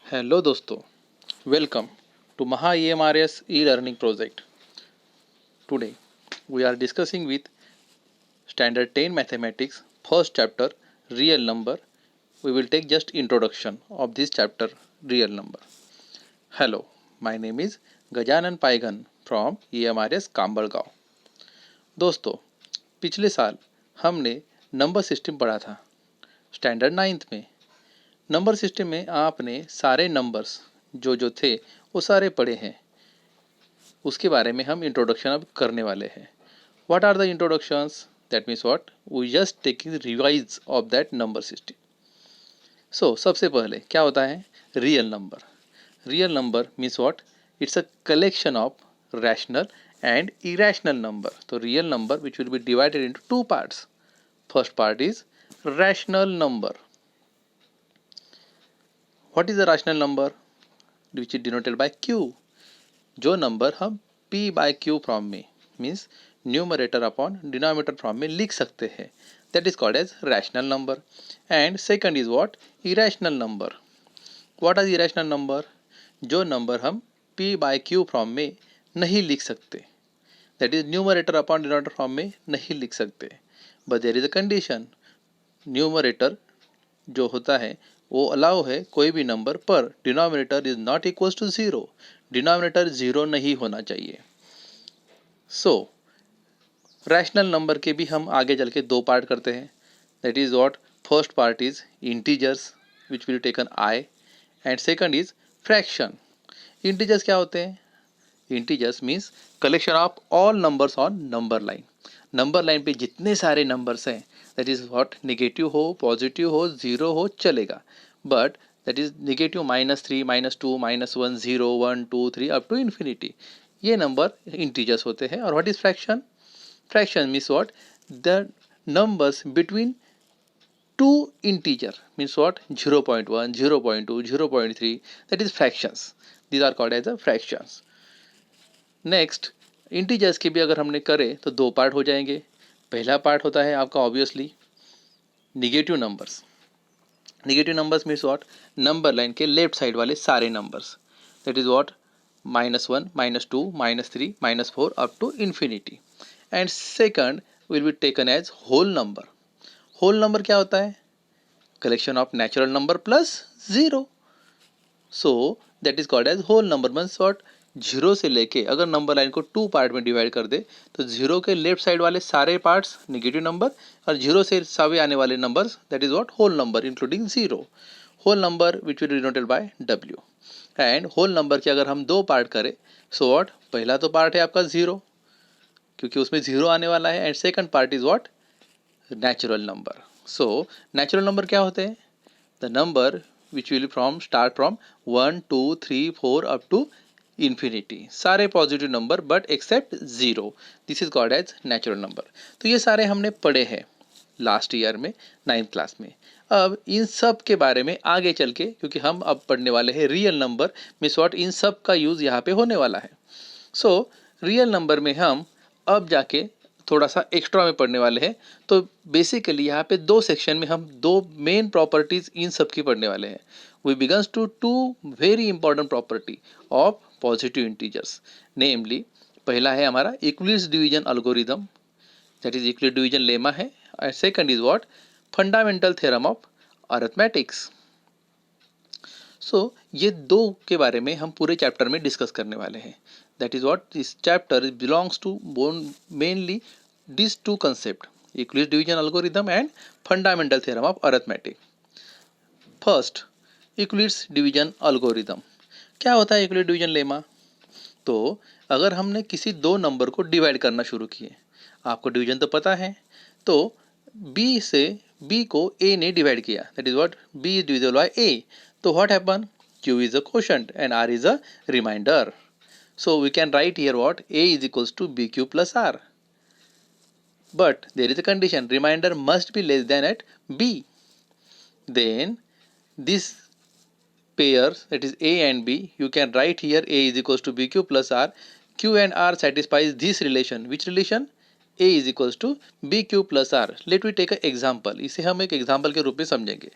Hello दोस्तों, welcome to Maha EMRS e-learning project. Today we are discussing with standard 10 mathematics first chapter real number. We will take just introduction of this chapter real number. Hello, my name is Gajanan Paigan from EMRS Kambalgaon. दोस्तों, पिछले साल हमने number system पढ़ा था standard 9th में। Number system में आपने सारे नंबर्स जो थे वो सारे पढ़े हैं। उसके बारे में हम इंट्रोडक्शन अब करने वाले हैं। What are the introductions? That means what we just taking revise of that number system. So सबसे पहले क्या होता है real number? Real number means what? It's a collection of rational and irrational number. तो real number which will be divided into two parts. First part is rational number. What is the rational number? Which is denoted by Q. जो number हम p bye q form में means numerator upon denominator form में लिख सकते हैं, that is called as rational number. And second is what? Irrational number. What is irrational number? जो number हम p bye q form में नहीं लिख सकते, that is numerator upon denominator form में नहीं लिख सकते। But there is a condition, numerator जो होता है वो अलाउ है कोई भी नंबर पर denominator is not equal to zero. Denominator zero नहीं होना चाहिए। सो रैशनल नंबर के भी हम आगे चल के दो पार्ट करते हैं, that is what? First part is integers which will taken I and second is fraction. Integers क्या होते हैं? Integers means collection of all numbers on number line. Number line पे जितने सारे नंबर्स हैं, दैट इज व्हाट? नेगेटिव हो, positive हो, zero हो, चलेगा। But that is negative -3, -2, -1, 0, 1, 2, 3 up to infinity. ये नंबर इंटीजर्स होते हैं। और what is fraction? Fraction means what? The numbers between two integer means what? 0.1, 0.2, 0.3, that is fractions. These are called as a fractions. Next, integers के भी अगर हमने करे तो दो पार्ट हो जाएंगे। पहला पार्ट होता है आपका obviously negative numbers. Negative numbers means what? Number line के लेफ्ट साइड वाले सारे numbers, that is what? -1, -2, -3, -4 up to infinity. And second will be taken as whole number. Whole number क्या होता है? Collection of natural number plus zero. So that is called as whole number. Means what? Zero से लेके अगर number line को two part में divide कर दे तो जीरो के लेफ्ट साइड वाले सारे पार्ट्स निगेटिव नंबर और जीरो से सावे आने वाले numbers, that is what? Whole number including zero. Whole number which will denoted by W. And whole number के अगर हम दो पार्ट करें, सो व्हाट? पहला तो पार्ट है आपका जीरो क्योंकि उसमें जीरो आने वाला है। And second part is what? Natural number. So natural number क्या होते हैं? The number which will from start from 1, 2, 3, 4 up to infinity. सारे positive number but except zero, this is called as natural number. तो ये सारे हमने पढ़े हैं लास्ट ईयर में 9th क्लास में। अब इन सब के बारे में आगे चल के, क्योंकि हम अब पढ़ने वाले हैं रियल नंबर मीन्स व्हाट? इन सब का यूज़ यहाँ पे होने वाला है। सो रियल नंबर में हम अब जाके थोड़ा सा एक्स्ट्रा में पढ़ने वाले हैं। तो बेसिकली यहाँ पे दो सेक्शन में हम दो मेन प्रॉपर्टीज इन सब की पढ़ने वाले हैं। We begins to two very important property of positive integers, namely पहला है हमारा Euclid's division algorithm, that is Euclid division lemma है। And second is what? Fundamental theorem of arithmetics. So ये दो के बारे में हम पूरे चैप्टर में डिस्कस करने वाले हैं। That is what? This chapter belongs to mainly this two concept, Euclid division algorithm and fundamental theorem of arithmetic. First, Euclid's division algorithm. क्या होता है यूक्लिड डिवीजन लेमा? तो अगर हमने किसी दो नंबर को डिवाइड करना शुरू किए, आपको डिवीजन तो पता है, तो b से b को a ने डिवाइड किया, that is what? b is divisible by a। तो what happen? q is a quotient and r is a remainder. So we can write here what? a is equals to bq plus r। But there is a condition, remainder must be less than at b। Then this pairs, that is a and b, you can write here a is equals to bq plus r. q and r satisfies this relation. Which relation? a is equals to bq plus r. Let me take an example. इसे हम एक example के रूप में समझेंगे।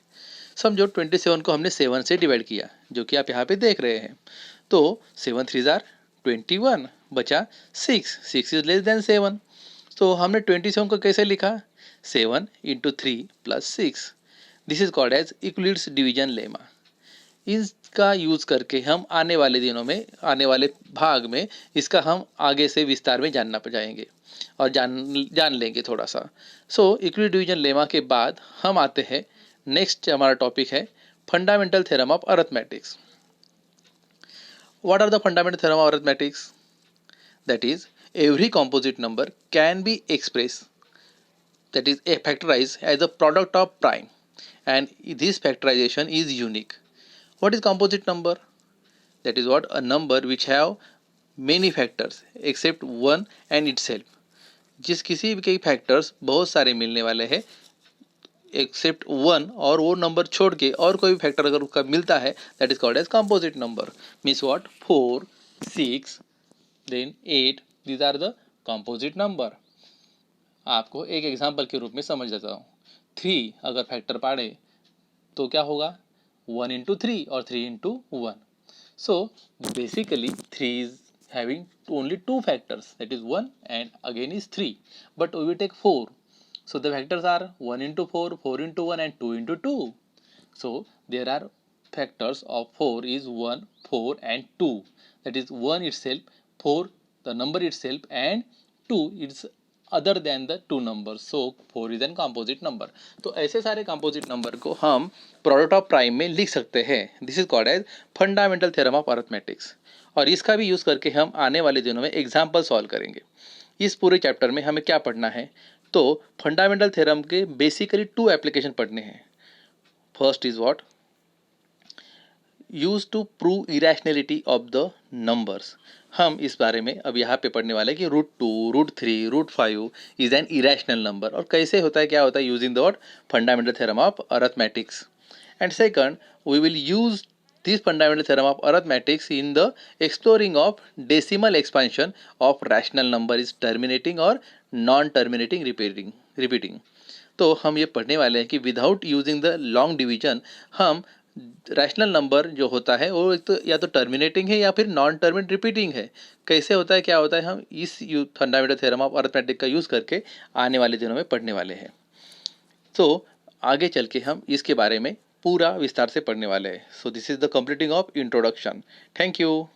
समझो 27 को हमने 7 से डिवाइड किया, जो कि आप यहाँ पे देख रहे हैं। तो 7 3 जार 21, बचा 6, 6 इज लेस देन 7। तो हमने 27 को कैसे लिखा? 7 into 3 plus 6। This is called as Euclid's division lemma. इसका यूज करके हम आने वाले दिनों में, आने वाले भाग में इसका हम आगे से विस्तार में जानना जाएंगे और जान लेंगे थोड़ा सा। सो यूक्लिड डिवीजन लेमा के बाद हम आते हैं, नेक्स्ट हमारा टॉपिक है fundamental theorem of arithmetics. What are the fundamental theorem of arithmetics? That is every composite number can be expressed, that is factorized as a product of prime, and this factorization is unique. What is composite number? That is what? A number which have many factors except one and itself. जिस किसी भी के factors बहुत सारे मिलने वाले हैं except one, और वो नंबर छोड़ के और कोई भी फैक्टर अगर उसका मिलता है, that is called as composite number. Means what? 4, 6, then 8, these are the composite number। आपको एक एग्जांपल के रूप में समझ लेता हूँ। 3 अगर फैक्टर पाड़े तो क्या होगा? 1 इंटू 3 और 3 into 1। So basically 3 is having only 2 factors, that is 1 and again is 3, but we will take 4, so the factors are 1 into 4, 4 into 1 and 2 into 2. So there are factors of 4 is 1, 4 and 2, that is 1 itself, 4 the number itself, and 2 is other than the two numbers, so 4 is an composite number। तो ऐसे सारे composite number को हम product of prime में लिख सकते हैं। This is called as fundamental theorem of arithmetics, और इसका भी यूज करके हम आने वाले दिनों में एग्जाम्पल सॉल्व करेंगे। इस पूरे चैप्टर में हमें क्या पढ़ना है? तो फंडामेंटल थ्योरम के बेसिकली 2 एप्लीकेशन पढ़ने हैं। First is what? Use to prove irrationality of the numbers. हम इस बारे में अब यहाँ पे पढ़ने वाले कि √2, √3, √5 इज एन इरेशनल नंबर, और कैसे होता है, क्या होता है, using the what? Fundamental theorem of arithmetics. And second, we will use this fundamental theorem of arithmetics in the exploring of decimal expansion of rational number is terminating or non-terminating repeating। तो हम ये पढ़ने वाले हैं कि without using the long division हम rational number जो होता है वो एक तो या तो टर्मिनेटिंग है या फिर नॉन टर्मिनेट रिपीटिंग है। कैसे होता है, क्या होता है, हम इस फंडामेंटल थ्योरम ऑफ अरिथमेटिक का यूज़ करके आने वाले दिनों में पढ़ने वाले हैं। तो आगे चल के हम इसके बारे में पूरा विस्तार से पढ़ने वाले हैं। So this is the completing of introduction. Thank you.